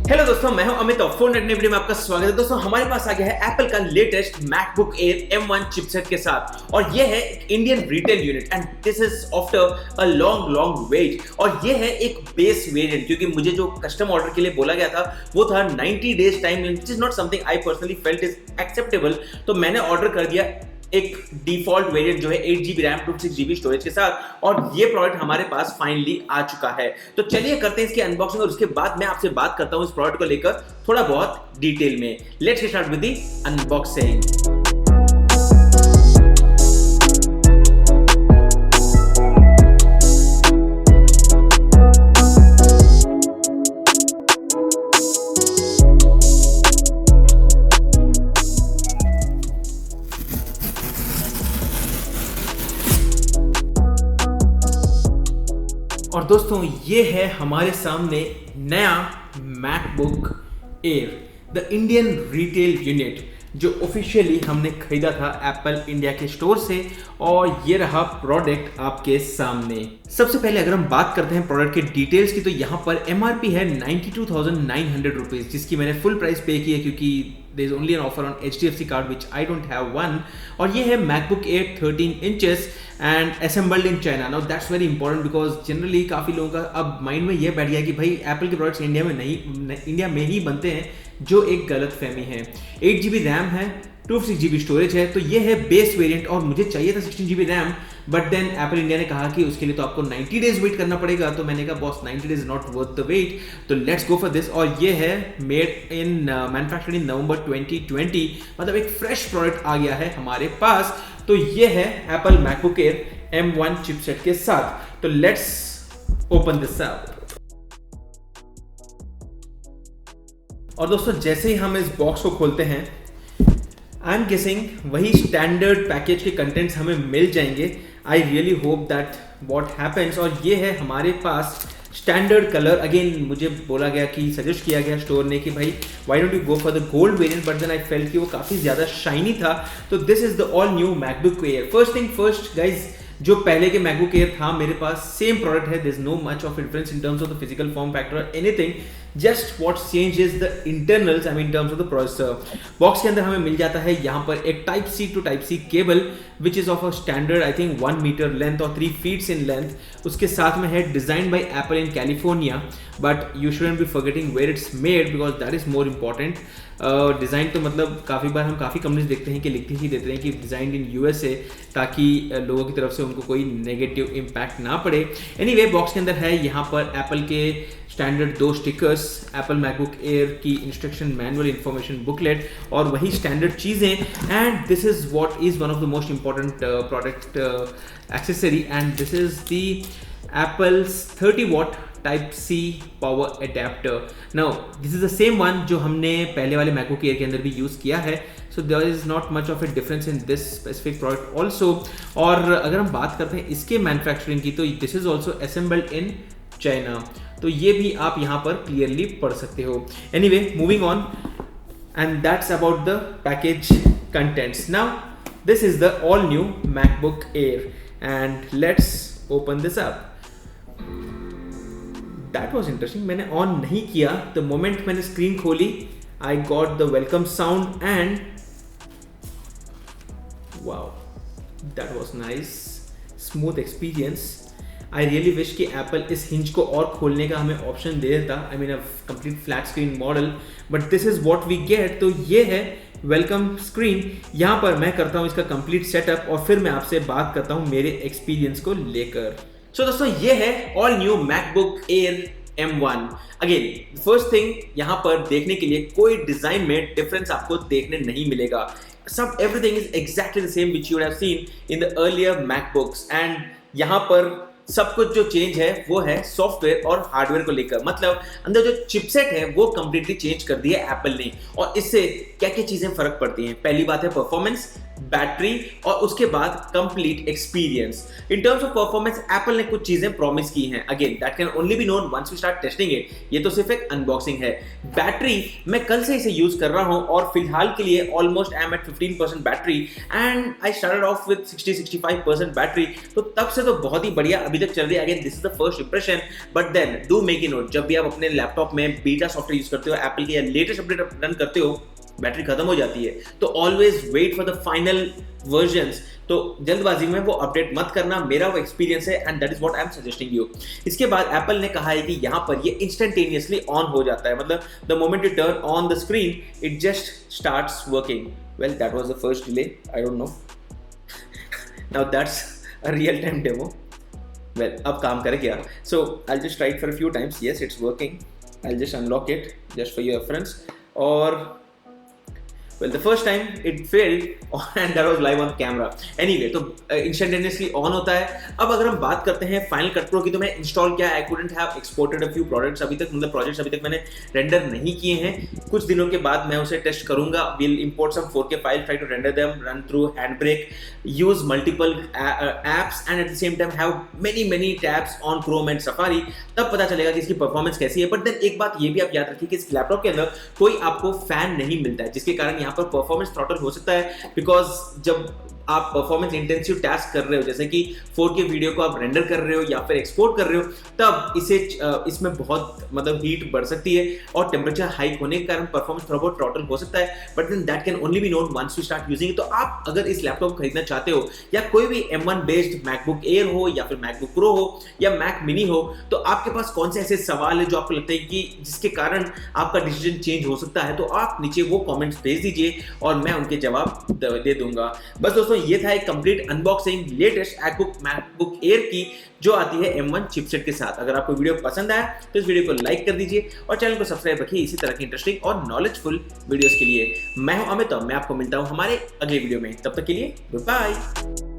Hello दोस्तों, मैं हूं अमित और फोन रखने वीडियो में आपका स्वागत है। दोस्तों हमारे पास आ गया है एप्पल का latest MacBook air M1 chipset के साथ और ये है एक Indian retail unit and this is after a long wait. और ये है एक बेस वेरिएंट, क्योंकि मुझे जो कस्टम ऑर्डर के लिए बोला गया था वो था 90 days time, which is not something I personally felt is acceptable. तो मैंने ऑर्डर कर दिया एक डिफॉल्ट वेरिएंट जो है 8GB रैम 256GB स्टोरेज के साथ, और ये प्रोडक्ट हमारे पास फाइनली आ चुका है। तो चलिए करते हैं इसकी अनबॉक्सिंग और उसके बाद मैं आपसे बात करता हूं इस प्रोडक्ट को लेकर थोड़ा बहुत डिटेल में। Let's get start with the unboxing. और दोस्तों ये है हमारे सामने नया MacBook air, the Indian retail unit, जो ऑफिशियली हमने खरीदा था एप्पल इंडिया के स्टोर से। और ये रहा प्रोडक्ट आपके सामने। सबसे पहले अगर हम बात करते हैं प्रोडक्ट के डिटेल्स की, तो यहाँ पर MRP है 92,900 रुपीज़, जिसकी मैंने फुल प्राइस पे की है क्योंकि there is only an offer on HDFC card which I don't have one। और ये है MacBook Air 13 inches and assembled in China। Now that's very important because generally काफ़ी लोगों का अब माइंड में ये बैठ गया कि भाई एप्पल के प्रोडक्ट्स इंडिया में ही बनते हैं, जो एक गलत फहमी है। 8GB रैम है, 256GB स्टोरेज है, तो ये है बेस वेरिएंट। और मुझे चाहिए था 16GB RAM, but then Apple India ने कहा कि उसके लिए तो आपको 90 डेज वेट करना पड़ेगा। तो मैंने कहा boss 90 days not worth the wait, तो लेट्स गो फॉर दिस। और ये है मेड इन मैन्युफैक्चर्ड इन नवंबर 2020, मतलब एक फ्रेश प्रोडक्ट आ गया है हमारे पास। तो ये है Apple MacBook air M1 chipset के साथ। तो लेट्स ओपन दिस अप। और दोस्तों जैसे ही हम इस बॉक्स को खोलते हैं, आई एम गेसिंग वही स्टैंडर्ड पैकेज के कंटेंट्स हमें मिल जाएंगे। I really hope that what happens. और ये है हमारे पास स्टैंडर्ड कलर। अगेन मुझे बोला गया कि सजेस्ट किया गया स्टोर ने कि भाई why don't you go for the gold variant, but then I felt कि वो काफ़ी ज़्यादा शाइनी था। तो this is the all new MacBook Air. First thing first guys, जो पहले के मैकबुक एयर था मेरे पास सेम प्रोडक्ट है। There is no much of difference in terms of the physical form factor और anything, just what change is the internals, I mean in terms of the processor. Box के अंदर हमें मिल जाता है यहाँ पर एक Type-C to Type-C cable which is of a standard I think 1 metre length और 3 फीट्स इन लेंथ। उसके साथ में है design by Apple in California, but you shouldn't be forgetting where it's made because that is more important. Design तो मतलब काफ़ी बार हम काफ़ी कंपनीज देखते हैं कि लिखते ही देते हैं कि डिज़ाइन इन USA, ताकि लोगों की तरफ से उनको कोई नेगेटिव इम्पैक्ट ना पड़े। एनीवे बॉक्स के अंदर है यहाँ पर एप्पल के standard 2 stickers, Apple MacBook air की इंस्ट्रक्शन मैनुअल इंफॉर्मेशन बुकलेट और वही स्टैंडर्ड चीज़ें। And this is what is one of the most important product accessory, and this is the apples 30W Type-C power adapter। Now this is the same one जो हमने पहले वाले MacBook Air के अंदर भी यूज़ किया है। So there is not much of a difference in this specific product also। और अगर हम बात करते हैं इसके मैन्युफैक्चरिंग की, तो this is also assembled in China। तो ये भी आप यहाँ पर क्लियरली पढ़ सकते हो। Anyway, moving on, and that's about the package contents। Now this is the all new MacBook Air and let's open this up। That was interesting। मैंने ऑन नहीं किया, द मोमेंट मैंने स्क्रीन खोली I got the welcome sound and wow, that was nice, smooth experience. I really wish कि Apple इस hinge को और खोलने का हमें ऑप्शन दे देता, I mean a complete flat screen model, but this is what we get. तो ये है वेलकम स्क्रीन। यहाँ पर मैं करता हूँ इसका कंप्लीट सेटअप और फिर मैं आपसे बात करता हूँ मेरे एक्सपीरियंस को लेकर। सो दोस्तों ये है all new MacBook air M1। Again first thing, यहाँ पर देखने के लिए कोई डिजाइन में डिफरेंस आपको देखने नहीं मिलेगा। सब everything is exactly the same which you have seen in the earlier MacBooks. And यहाँ पर सब कुछ जो चेंज है वो है सॉफ्टवेयर और हार्डवेयर को लेकर, मतलब अंदर जो चिपसेट है वो कंप्लीटली चेंज कर दिया एप्पल ने। और इससे क्या क्या चीजें फर्क पड़ती हैं? पहली बात है परफॉर्मेंस, बैटरी और उसके बाद complete experience. In terms of performance Apple ने कुछ चीजें प्रॉमिस की हैं, again that can only be known once we start testing it, ये तो सिर्फ एक अनबॉक्सिंग है। बैटरी मैं कल से इसे यूज कर रहा हूं और फिलहाल के लिए almost I am at 15% battery and I started off with 60-65% battery, तो तब से तो बहुत ही बढ़िया अभी तक चल रही है। Again this is the first impression, but then do make a note, जब भी आप अपने लैपटॉप में बीटा सॉफ्टवेयर यूज करते हो, एप्पल की या लेटेस्ट अपडेट रन करते हो, बैटरी खत्म हो जाती है, तो always wait for the final versions. तो जल्दबाजी में वो अपडेट मत करना, मेरा वो एक्सपीरियंस है and that is what I am suggesting you. इसके बाद एप्पल ने कहा है कि यहाँ पर ये इंस्टेंटेनियसली ऑन हो जाता है, मतलब the moment you turn on the screen it just starts working. Well that was the first delay, I don't know, now that's a real time demo. Well अब काम कर गया, so I will just try it for a few times, yes it's working, I will just unlock it just for your reference. और well the first time it failed and that was live on camera anyway, तो instantaneously on होता है। अब अगर हम बात करते हैं फाइनल कट प्रो की, तो मैं इंस्टॉल किया, आई couldn't have exported a few products अभी तक, मतलब प्रोजेक्ट्स अभी तक मैंने रेंडर नहीं किए हैं। कुछ दिनों के बाद मैं उसे टेस्ट करूंगा, we'll import some 4K files, try to render them, run through Handbrake, use multiple apps and at the same time have many tabs on Chrome and Safari, तब पता चलेगा कि इसकी परफॉर्मेंस कैसी है। बट देन एक बात ये भी आप याद रखिए कि इस लैपटॉप के अंदर कोई आपको फैन नहीं मिलता है, जिसके कारण यहाँ पर परफॉर्मेंस थ्रॉटल हो सकता है, बिकॉज जब आप परफॉर्मेंस इंटेंसिव टास्क कर रहे हो, जैसे कि 4K वीडियो को आप रेंडर कर रहे हो या फिर एक्सपोर्ट कर रहे हो, तब इसमें बहुत मतलब हीट बढ़ सकती है और टेम्परेचर हाइक होने के कारण परफॉर्मेंस थोड़ा बहुत थ्रॉटल हो सकता है। But then that can only be known once you start using. तो आप अगर इस लैपटॉप खरीदना चाहते हो, या कोई भी M1 बेस्ड मैकबुक एयर हो या फिर मैकबुक प्रो हो या मैक मिनी हो, तो आपके पास कौन से ऐसे सवाल है जो आपको लगता है कि जिसके कारण आपका डिसीजन चेंज हो सकता है, तो आप नीचे वो कॉमेंट्स भेज दीजिए और मैं उनके जवाब दे दूंगा। बस दोस्तों ये था एक complete unboxing latest MacBook air की, जो आती है M1 चिपसेट के साथ। अगर आपको वीडियो पसंद आया तो इस वीडियो को लाइक कर दीजिए और चैनल को सब्सक्राइब रखिए इसी तरह की इंटरेस्टिंग और नॉलेजफुल वीडियोस के लिए। मैं हूं अमित और मैं आपको मिलता हूं हमारे अगले वीडियो में, तब तक के लिए गुड बाय।